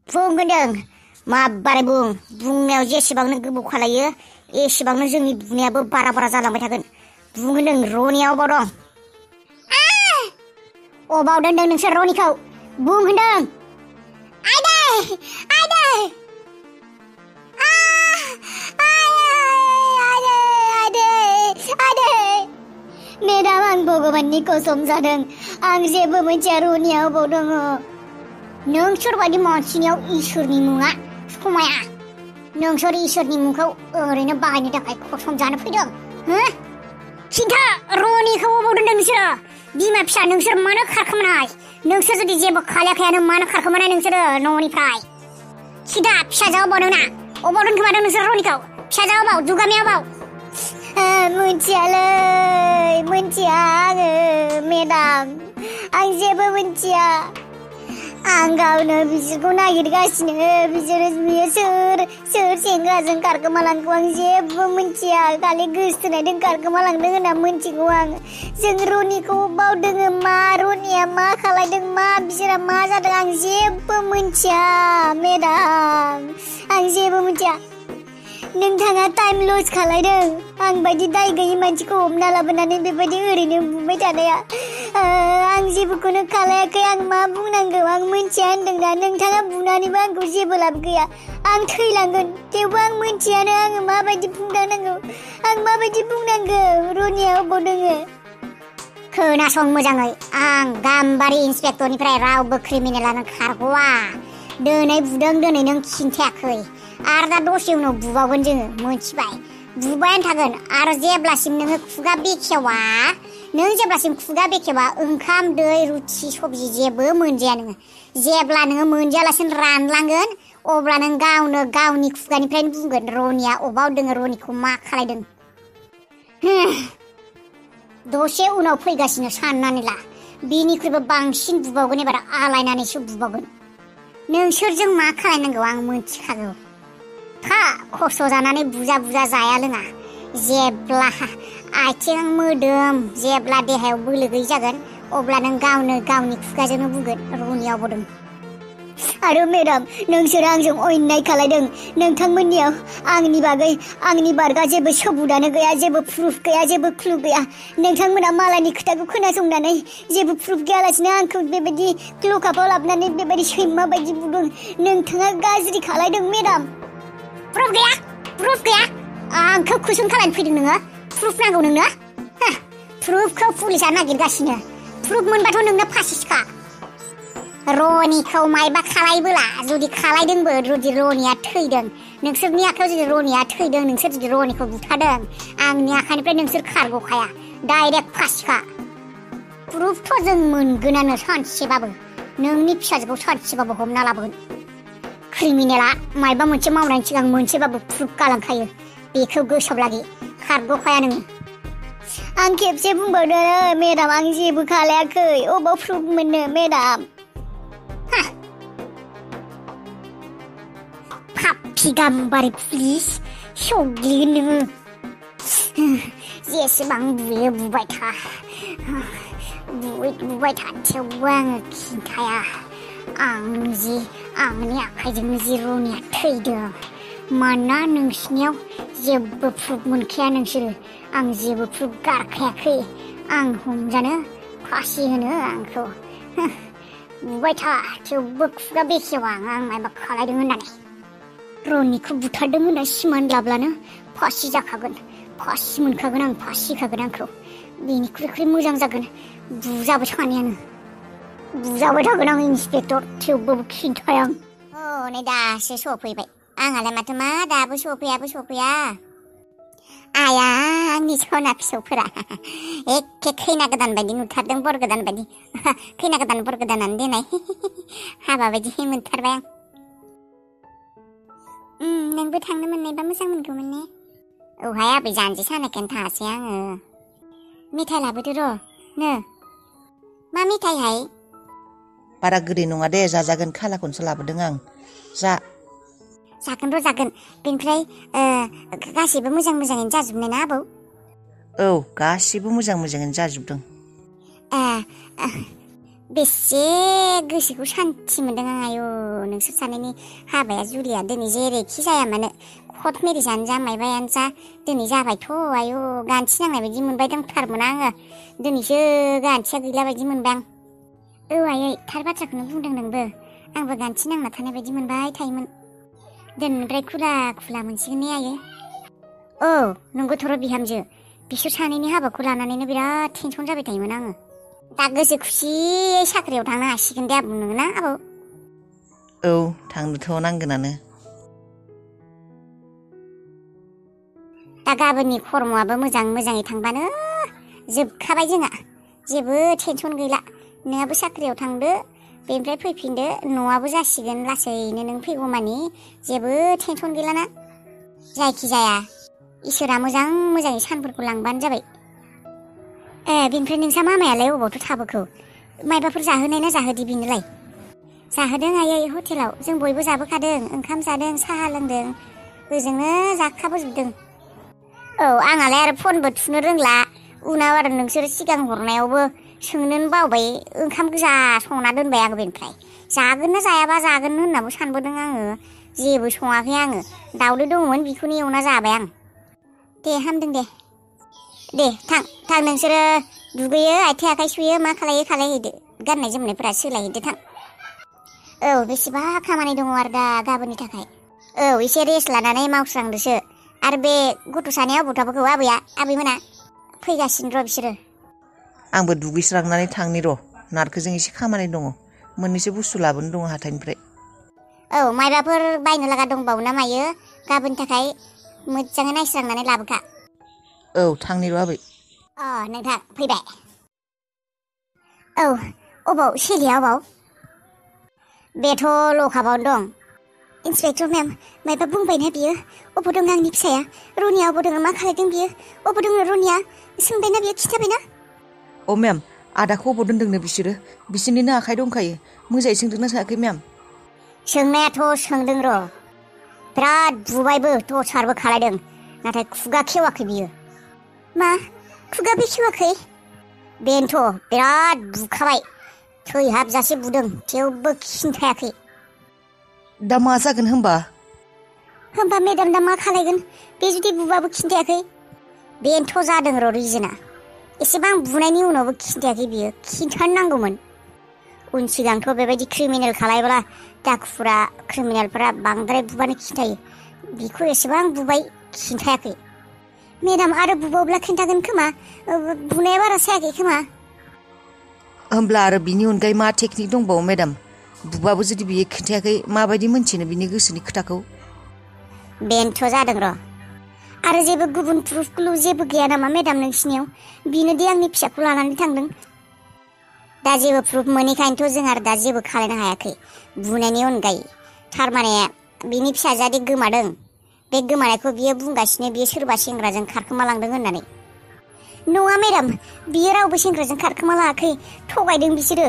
बुंगोनदों माबारै बुंनायाव जेसेबांनो गोबाव खालायो एसेबांनो जोंनि बुंनायाबो बारा जालांबाय थागोन। बुंगोनदों रनिया अबाव दं? अबाव दोनदों नोंसोर रनिखौ? बुंगोनदों आइदै मेडाम आं भगबाननि कसम जादों आं जेबो मिथिया रनिया अबाव दङ। नोंसोर बायदि मानसिनियाव इसोरनि मुङा समाया। नोंसोर इसोरनि मुंखौ ओरैनो बाहायनो थाखाय कसम जानो फैदों हो? खिन्था रनिखौ अबाव दोनदों नोंसोरो? बिमा फिसा नोंसोर मानो खारखोमानाय? नोंसोर जुदि जेबो खालायाखैयानो मानो खारखोमानाय नोंसोरो न'निफ्राय? खिन्था फिसाजोआ अबाव दंना? अबाव दोनखोमादों नोंसोर रनिखौ? फिसाजोआ अबाव? दुगामिया अबाव? मिथिया आङो मेडाम आं जेबो मिथिया। आं गावनो बिसोरखौ नागिरगासिनो। बियो सोर सेंग्राजों खारखोमालांखौ आं जेबो मिथिया। खालि गोसथोनायदों खारखोमालांदों होनना मिथिगौ आं। जों रनिखौ बाव दोङो मा रनिया मा खालायदों मा बिसोरा मा जादों आं जेबो मिथिया मेडाम आं जेबो मिथिया। नोंथाङा टाइम लस खालायदों आं बायदि दाय गैयै मानसिखौ हमना लाबोनानै बेबायदि ओरैनो बुबाय थानाया। आं जेबोखौनो खालायाखै। आं मा बुंनांगौ आं मिथिया होनदों दा। नोंथाङा बुनानैबो आंखौ जेबो लाब गैया। आं थैलांगोन थेवबो आं मिथियानो आङो माबायदि बुंनांगौ। आं माबायदि बुंनांगौ रनिया अबाव दोङो? खोनासं मोजाङै आं गाम्बारि इन्सपेक्टरनिफ्राय रावबो क्रिमिनेलानो खारग'वा। दिनै बुदों दिनै नों खिन्थायाखै आरो दा दसे उनाव बुबावगोन जोङो मिथिबाय? बुबायानो थागोन आरो जेब्लासिम नोङो खुगा बेखेवा ओंखाम दै रुथि सबजि जेबो मोनजाया नोङो। जेब्ला नोङो मोनजायालासिनो रानलांगोन अब्ला नों गावनो गावनि खुगानिफ्रायनो बुंगोन रनिया अबाव दोङो रनिखौ मा खालायदों। दसे उनाव फैगासिनो साननानै ला। बिनिख्रुइबो बांसिन बुबावगोन एबार आलायनानैसो बुबावगोन। नोंसोरजों मा खालायनांगौ आं मिथिखागौ। खस्थ' जानानै बुजा जाया लोङा। जेब्ला आथिं मोदोम जेब्ला देहायाव बोलो गैयै जागोन अब्ला नों गावनो गावनि खुगाजोंनो बुंगोन रनिया अबाव दं। आरो मेडाम नोंसोर आंजों अयनाय खालायदों। नोंथांमोननियाव आंनि बारगा जेबो सबुदानो गैया, जेबो प्रुफ गैया, जेबो क्लु गैया। नोंथांमोना मालायनि खोथाखौ खोनासंनानै जेबो प्रुफ गैयालासिनो आंखौ बेबायदि लकापाव लाबोनानै बेबायदि सैमा बायदि बुदों। नोंथाङा गाज्रि खालायदों मेडाम। प्रुफ गैया आंखौ कुइसन खालामनो फैदों नोङो? प्रुफ नांगौ नोंनो? प्रुफखौ पुलिसा नागिरगासिनो। प्रुफ मोनबाथ' नोंनो फासिसखा। रनिखौ मायबा खालायबोला जुदि खालायदोंबो जुदि रनिया थैदों नोंसोरनि आखायाव जुदि रनिया थैदों नोंसोर जुदि रनिखौ बुथारदों आंनि आखाइनिफ्राय नोंसोर खारग'खाया डाइरेक्ट फासिखा। प्रुफथ' जों मोनगोनानो सानसेबाबो। नोंनि फिसाजोखौ सानसेबाबो हमना लाबोगोन। क्रिमिनेला मायबा मोनसे मावनायनि सिगां मोनसेबाबो प्रुफ गालांखायो। बेखौ गोसोआव लागि खारग'खाया नोङो। आं खेबसे बुंबावदो मेडाम आं जेबो खालायाखै। अबाव प्रुफ मोननो मेडाम? पापि गाम्बारि पुलिस सग्लिगोन नोङो। जेसेबां बुयो बुबाय था। बुबाय था थेवबो आङो खिन्थाया। आंनि आखाइजोंनो जि रनिया थैदों। मानोना नोंसिनियाव जेबो प्रुफ मोनखाया नोंसोरो। आं जेबो प्रुफ गारखायाखै। आं हमजानो फासि होनो आंखौ। बुबाय था थेवबो खुगा बेखेवा आं माबा खालायदों होननानै। रनिखौ बुथारदों होनना सिमान लाब्लानो फासि जाखागोन। फासि मोनखागोन आं फासि होखागोन आंखौ। बेनिख्रुइ मोजां जागोन बुजाबो सानैयानो। बुजाबाय थागोन आं इन्सपेक्टर थेवबो खिन्थाया आं। नै दासो सफैबाय। आंहालाय माथो मा दाबो सफैया। आया आंनि सना फिसौफोरा एखे खैना गोदान बायदि नुथारदों बर गोदान बायदि। खैना गोदान बर गोदानानो देनाय हाबा बायदि मोनथारबाय आं। नोंबो थांनो मोननायबा मोजां मोनगौमोन ने? औहाय आबै जानजि सानायखायनो थाङासै आङो। मेथाइ लाबोदो र'। मा मेथाइहाय? बारा गोदै नङा दे जाजागोन। खालाखौनोसो लाबोदों आं। जागोन र' जागोन। बेनिफ्राय गासैबो मोजाङैनो जाजोबनाय ना आबौ? औ गासिबो मोजाङैनो जाजोबदों। बेसे गोसोखौ सान्थि मोनदों आं आयौ नोंसोर सानैनि हाबाया जुलिया दिनै जेरैखि जाया मानो कट मेरिजानो जा मायबायानो जा दिनै जाबायथ' आयु गान्थि नांनाय बायदि मोनबाय दंथारमोन आङो दिनैसो गान्थिया गैला बायदि मोनबाय आं औ आयै थार बाथ्राखौनो बुंदों नोंबो आंबो गान्थि नांना थानाय बायदि मोनबाय थायोमोन दिनैनिफ्राय खुला खुला मोनसिगोन ने आयै औ नंगौथ'र' बिहामजो बिसोर सानैनि हाबाखौ लानानैनो बिराद टेनसन जाबाय थायोमोन आङो दा गोसो खुसियै साख्रियाव थांनो हासिगोन दे आबौ नोङो आबौ औ थांनोथ' नांगोनानो दा गाबोननि खर्मआबो मोजाङै थांबानो जोबखाबाय जोंहा जेबो टेनसन गैला नोंहाबो साख्रियाव थांदो बेनिफ्राय फैफिनदो न'आबो जासिगोन लासैनो नों फैगौमानि जेबो टेनसन गैलाना जायखिजाया इसोरा मोजाङै सानफोरखौ लांबानो जाबाय बेनिफ्राय नोंसा मामायालाय अबावथो थाबोखो मायबाफोर जाहोनाय ना जाहोदि बिनोलाय जाहोदों आयै हटेलाव जों बयबो जाबोखादों ओंखाम जादों साहा लोंदों ओजोंनो जाखाबोजोबदों औ आंहालाय आरो फनबो थुनो रोंला उनाव आरो नोंसोर सिगां हरनायावबो सोंनोनो बावबाय ओंखाम गोजा संना दोनबाय आं बेनिफ्राय जागोन ना जायाबा जागोन होननाबो सानबोदों आङो जेबो सङाखै आङो दाउदै दंमोन बेखौनो एवना जाबाय आं दे हामदों दे थां नोंसोरो दुगैयो आथिं आखाइ सुयो मा खालायहैदो गाननाय जोमनायफोरा सोलायहैदो थां औ बेसेबा खामानि दङ आरो दा गाबोननि थाखाय औ एसे रेस्ट लानानै मावस्रांदोसो आरो बे गथ' सानैया अबाव थाबोखौ आबैमोना फैगासिनो र' बिसोरो आंबो दुगैस्रांनानै थांनि र' नारखोजों एसे खामानि दङ मोननैसो बुस्थु लाबोनो दङ हाथाइनिफ्राय औ मायबाफोर बायनो लागा दंबावो ना मायो गाबोननि थाखाय मोजाङै नायस्रांनानै लाबोखा औ थांनि र' आबै नोंथां फैबाय औ अबाव सेलिया अबाव बेथ' लकाबावनो दं इन्सपेक्टर मेम मायबा बुंबायना बियो अबाव दं आंनि फिसाया रनिया अबाव दङ मा खालायदों बियो अबाव दङ रनिया सोंबायना बियो खिन्थाबायना अ मेम आदाखौ अबाव दोनदोंनो बिसोरो बिसोरनिनो आखाइ दंखायो मोजाङै सोंदोंना सोङाखै मेम सोंनायाथ' सोंदों र' बिराद बुबायबो टर्चारबो खालायदों नाथाय खुगा खेवाखै बियो मा खुगा बेखेवाखै बेनोथ' बिराद बुखाबाय थैहाबजासे बुदों थेवबो खिन्थायाखै दा मा जागोन होमबा मेडाम दा मा खालायगोन बे जुदि बुबाबो खिन्थायाखै बेनोथ' जादों र' रिजोना एसेबां बुनायनि उनावबो खिन्थायाखै बियो खिन्थानो नांगौमोन उन सिगांथ' बेबायदि क्रिमिनेल खालायब्ला डाकुफोरा क्रिमिनेलफोरा बांद्राय बुबानो खिन्थायो बिखौ एसेबां बुबाय खिन्थायाखै मेडाम आरो बुबावब्ला खिन्थागोन खोमा बुनाया बारा जायाखै खोमा होमब्ला आरो बिनि अनगायै मा टेकनिक दंबावो मेडाम बुबाबो जुदि बियो खिन्थायाखै माबायदि मोनथिनो बिनि गोसोनि खोथाखौ बेनोथ' जादों र' आरो जेबो गुबुन प्रुफ जेबो गैया नामा मेडाम नोंसिनियाव बिनो दि आंनि फिसाखौ लानानै थांदों दा जेबो प्रुफ मोनैखायनोथ' जों आरो दा जेबो खालायनो हायाखै बुनायनि अनगायै थारमाने बिनि फिसाजोआ गोमादों बे गोमानायखौ बियो बुंगासिनो बियो सोरबा सेंग्राजों खारखोमालांदों होननानै नङा मेडाम बियो रावबो सेंग्राजों खारखोमा लायाखै थगायदों बिसोरो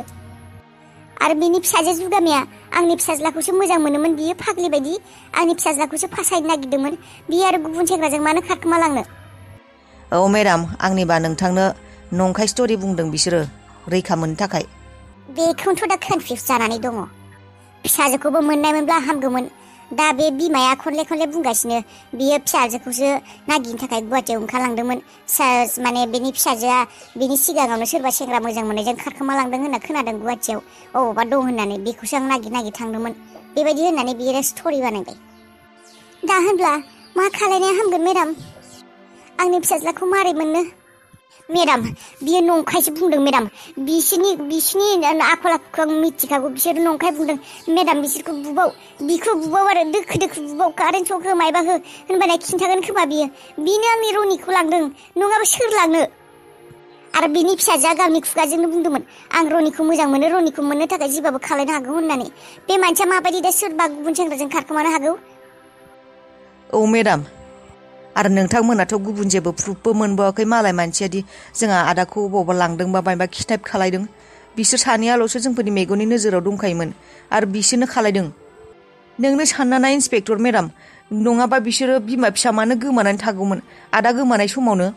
आरो बिनि फिसाजो जुगामिया आंनि फिसाज्लाखौसो मोजां मोनोमोन बियो फाग्लि बायदि आंनि फिसाज्लाखौसो फासायनो नागिरदोंमोन बियो आरो गुबुन सेंग्राजों मानो खारखोमालांनो औ मेडाम आंनिबा नोंथांनो नंखाय स्ट'रि बुंदों बिसोरो रैखा मोननो थाखाय बेखौनोथ' दा कनफिउस जानानै दङ फिसाजोखौबो मोननायमोनब्ला हामगौमोन दा बे बिमाया खनले बुंगासिनो बियो फिसाजोखौसो नागिरनो थाखाय गुवाहाटियाव ओंखारलांदोंमोन माने बेनि फिसाजोआ बेनि सिगाङावनो सोरबा सेंग्रा मोजां मोननायजों खारखोमालांदों होनना खोनादों गुवाहाटियाव अबावबा दं होननानै बेखौसो आं नागिर थांदोंमोन बेबायदि होननानै बियो स्ट'रि बानायबाय दा होनब्ला मा खालायनाया हामगोन मेडाम आंनि फिसाज्लाखौ मारै मोननो मेडाम बियो नंखायसो बुंदों मेडाम बिसिनि आखल आखुखौ आं मिथिखागौ बिसोरो नंखाय बुंदों मेडाम बिखौ बुबाव आरो दोखो बुबाव कारेन्ट सक हो मायबा हो होनबाना खिन्थागोन खोमा बिनो आंनि रनिखौ लांदों नङाबा सोर लांनो आरो बिनि फिसाजोआ गावनि खुगाजोंनो बुंदोंमोन आं रनिखौ मोजां मोनो रनिखौ मोननो थाखाय जेबाबो खालायनो हागौ होननानै बे मानसिया माबायदि दा सोरबा गुबुन सेंग्राजों खारखोमानो हागौ औ मेडाम आरो नोंथांमोनाथ' गुबुन जेबो प्रुफबो मोनबावाखै मालाय मानसियादि जोंहा आदाखौ बबावबा लांदोंबा मायबा किडनेप खालायदों बिसोर सानैयाल'सो जोंफोरनि मेगननि नोजोराव दंखायोमोन आरो बिसोरनो खालायदों नोंनो सानना नाय इन्सपेक्टर मेडाम नङाबा बिसोरो बिमा फिसा मानो गोमानानै थागौमोन आदा गोमानाय समावनो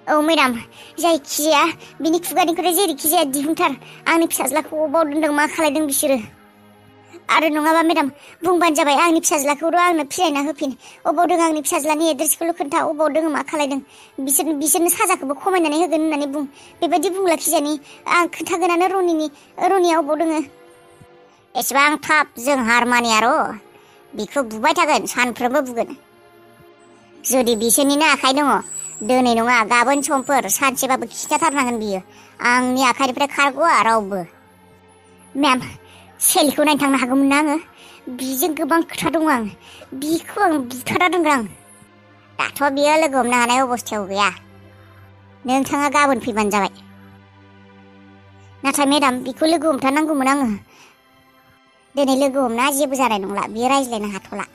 औ मेडाम जायखिजाया बिनि खुगानिफ्राय जेरैखि जाया दिहुनथार आंनि फिसाज्लाखौ अबाव दोनदों मा खालायदों बिसोरो आरो नङाबा मेडाम बुंबानो जाबाय आंनि फिसाज्लाखौल' आंनो फिरायना होफिन अबाव दङ आंनि फिसाज्लानि एड्रेसखौल' खोन्था अबाव दङ मा खालायदों बिसोरनो साजाखौबो खमायनानै होगोन होननानै बुं बेबायदि बुंला खिजानि आं खोन्थागोनानो रनिया अबाव दङ एसेबां थाब जों हार मानिया र' बिखौ बुबाय थागोन सानफ्रोमबो बुगोन जुदि बिसोरनिनो आखाइ दङ दिनै नङा गाबोन समफोर सानसेबाबो खिथाथारनांगोन बियो आंनि आखाइनिफ्राय खारग'आ रावबो मेम सेलिखौ नायनो थांनो हागौमोन ना आङो बिजों गोबां खोथा दङ आं बिखौ आं बुथारा दोनग्रा आं दाथ' बियो लोगो हमनो हानाय अबस्थायाव गैया नोंथाङा गाबोन फैबानो जाबाय नाथाय मेडाम बिखौ लोगो हमथारनांगौमोन आङो दिनै लोगो हमना जेबो जानाय नंला बियो रायज्लायनो हाथ'ला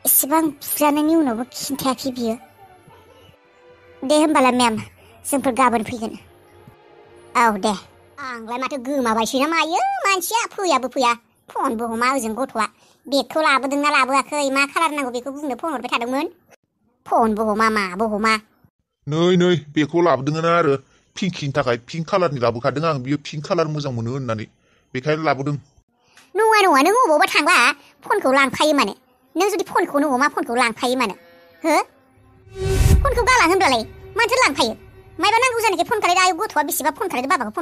एसेबां बुजानायनि उनावबो खिन्थायाखै बियो दे होमबालाय मेम जोंफोर गाबोन फैगोन औ दे आंलाय माथो गोमाबायसै ना मायो मानसिया फैयाबो फैया फनबो हमा ओजों गथ'आ बेगखौ लाबोदोंना लाबोआखै मा खालार नांगौ बेखौ बुंनो फन हरबाय थादोंमोन फनबो हमा माबो हमा नै बेखौ लाबोदोंना आरो पिंकिनि थाखाय पिंक कालारनि लाबोखादों आं बियो पिंक कालार मोजां मोनो होननानै बेखायनो लाबोदों नङा नों अबावबा थांबा फनखौ लांफायो मानो नों जुदि फनखौनो हमा फनखौ लांफायो मानो हो फनखौ गाला होनब्लालाय माथो लांफायो मायबा नांगौ जानायखाय फन खालायदो आयौ गथ'आ बेसेबा फन खालायदो बाबाखौ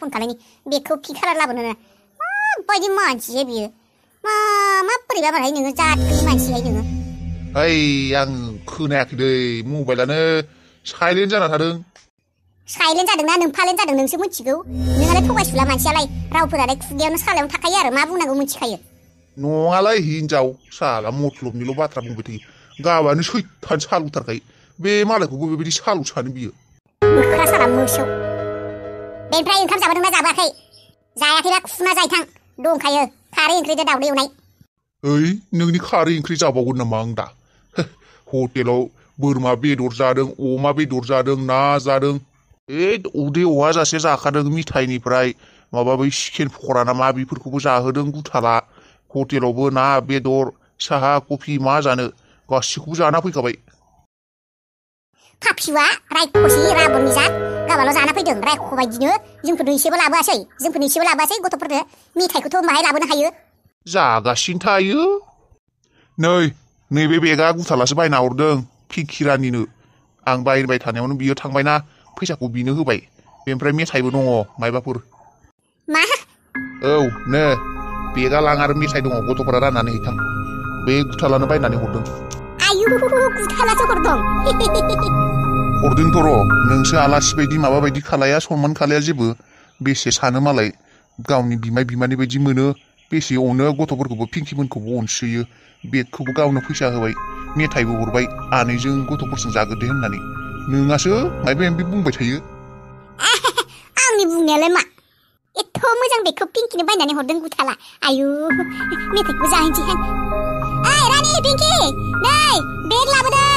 फन खालायनि बेखौ पिंक कालार लाबोनो माबायदि मानसिया बियो मा बोरैबा मालाय नोङो जाथोनि मानसिहाय नोङो ओइ आं खोनायाखै दै मबाइलानो साइलेन्ट जाना थादों साइलेन्ट जादोंना नोंफालेन्ट जादों नोंसो मिथिगौ नोंहालाय थगायसुला मानसियालाय रावफोरालाय खुगायावनो सालायावनो थाखायो आरो मा बुंनांगौ मिथिखायो नङालाय हिनजाव साला मतलबनिल' बाथ्रा बुंबाय थायो गाबानो सैथान सालुथारखायो बे मालायखौबो बेबायदि सालु सानो बियो मोख्रा साला मोसौ बेनिफ्राय ओंखाम जाबोदोंना जाबोआखै जायाखैबा खुना जायथां दंखायो खारै ओंख्रिजों दावदै एवनाय ओइ नोंनि खारै ओंख्रि जाबावगोन नामा आं दा हटेलाव बोरमा बेदर जादों अमा बेदर जादों ना जादों उदै अहाजासे जाखादों मिथाइनिफ्राय माबा बै चिकेन पक'रा ना मा बेफोरखौबो जाहोदों गुथाला हटेलावबो ना बेदर साहा कफि मा जानो गासिखौबो जाना फैखाबाय फाफिवा रायख'सि राबननि जात गाबाल' जाना फैदों रायख' बायदिनो जोंफोरनो एसेबो लाबोआसै गथ'फोरनो मेथाइखौथ' माहाय लाबोनो हायो जागासिनो थायो नैबे बेगा गुथालासो बायना हरदों फिकिरानिनो आं बायबाय थानायावनो बियो थांबायना फैसाखौ बिनो होबाय बेनिफ्राय मेथाइबो दङ मायबाफोर मा औ नो बेगा लां आरो मेथाइ दङ गथ'फोरा राननानै हैथां बे गुथालानो बायनानै हरदों आयु गुथालासो हरदों हरदोंथ' र' नोंसो आलासि बायदि माबा बायदि खालाया सनमान खालाया जेबो बेसे सानो मालाय गावनि बिमानि बायदि मोनो बेसे अनो गथ'फोरखौबो पिंकिमोनखौबो अनसोयो बेगखौबो गावनो फैसा होबाय मेथाइबो हरबाय आनैजों गथ'फोरजों जागोदे होननानै नोंहासो मायबा मायबि बुंबाय थायो आंनि बुंनायालाय मा एथ' मोजां बेगखौ पिंकिनो बायनानै हरदों गुथाला आयु मेथाइखौबो जाहैनोसैहां ओइ रानि पिंकि नै बेग लाबोदों